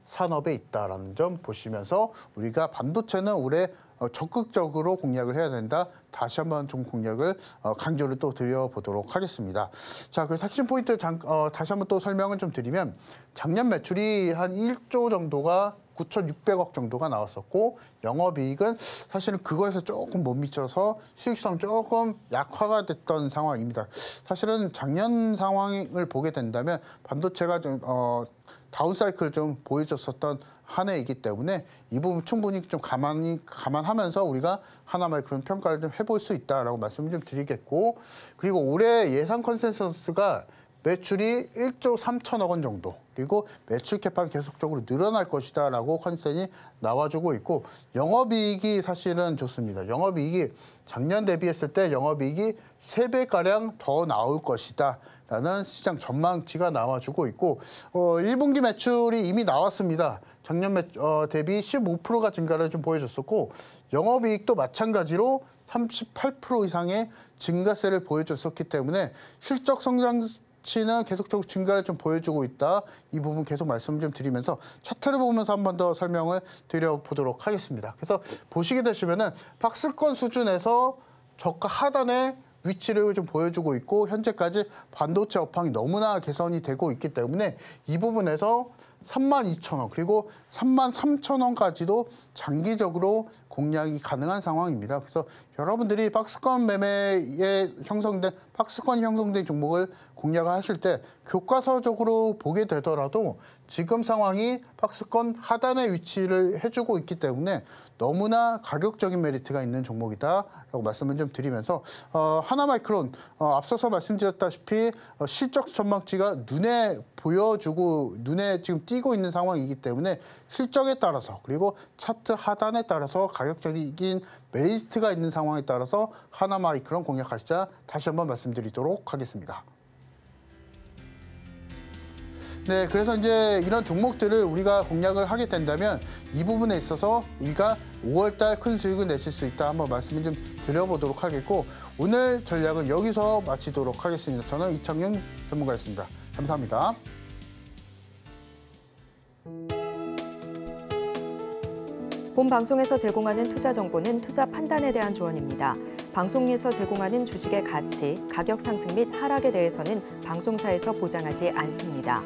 S2: 산업에 있다라는 점 보시면서 우리가 반도체는 올해 적극적으로 공략을 해야 된다. 다시 한번 좀 공략을 강조를 또 드려보도록 하겠습니다. 자, 그 핵심 포인트 다시 한번 또 설명을 좀 드리면 작년 매출이 한 1조 정도가 9,600억 정도가 나왔었고 영업이익은 사실은 그거에서 조금 못 미쳐서 수익성 조금 약화가 됐던 상황입니다. 사실은 작년 상황을 보게 된다면 반도체가 좀 다운사이클을 좀 보여줬었던 한 해이기 때문에 이 부분 충분히 좀 감안하면서 우리가 하나마이크론 평가를 좀 해볼 수 있다라고 말씀을 좀 드리겠고 그리고 올해 예상 컨센서스가 매출이 1조 3천억 원 정도 그리고 매출 캐파는 계속적으로 늘어날 것이다라고 컨센이 나와주고 있고 영업이익이 사실은 좋습니다. 영업이익이 작년 대비했을 때 영업이익이 3배가량 더 나올 것이다. 라는 시장 전망치가 나와주고 있고 1분기 매출이 이미 나왔습니다. 작년 대비 15%가 증가를 좀 보여줬었고 영업이익도 마찬가지로 38% 이상의 증가세를 보여줬었기 때문에 실적 성장치는 계속적으로 증가를 좀 보여주고 있다. 이 부분 계속 말씀을 좀 드리면서 차트를 보면서 한 번 더 설명을 드려보도록 하겠습니다. 그래서 보시게 되시면은 박스권 수준에서 저가 하단에 위치를 좀 보여주고 있고 현재까지 반도체 업황이 너무나 개선이 되고 있기 때문에 이 부분에서 32,000원 그리고 33,000원까지도 장기적으로 공략이 가능한 상황입니다. 그래서 여러분들이 박스권 매매에 박스권이 형성된 종목을 공략을 하실 때 교과서적으로 보게 되더라도 지금 상황이 박스권 하단에 위치를 해주고 있기 때문에 너무나 가격적인 메리트가 있는 종목이다라고 말씀을 좀 드리면서 하나마이크론 앞서서 말씀드렸다시피 실적 전망치가 눈에 지금 띄고 있는 상황이기 때문에 실적에 따라서 그리고 차트 하단에 따라서 가격적인 메리트가 있는 상황에 따라서 하나마이크론 공략하시자 다시 한번 말씀드리도록 하겠습니다. 네, 그래서 이제 이런 종목들을 우리가 공략을 하게 된다면 이 부분에 있어서 우리가 5월달 큰 수익을 내실 수 있다 한번 말씀을 좀 드려보도록 하겠고 오늘 전략은 여기서 마치도록 하겠습니다. 저는 이창용 전문가였습니다. 감사합니다.
S1: 본 방송에서 제공하는 투자 정보는 투자 판단에 대한 조언입니다. 방송에서 제공하는 주식의 가치, 가격 상승 및 하락에 대해서는 방송사에서 보장하지 않습니다.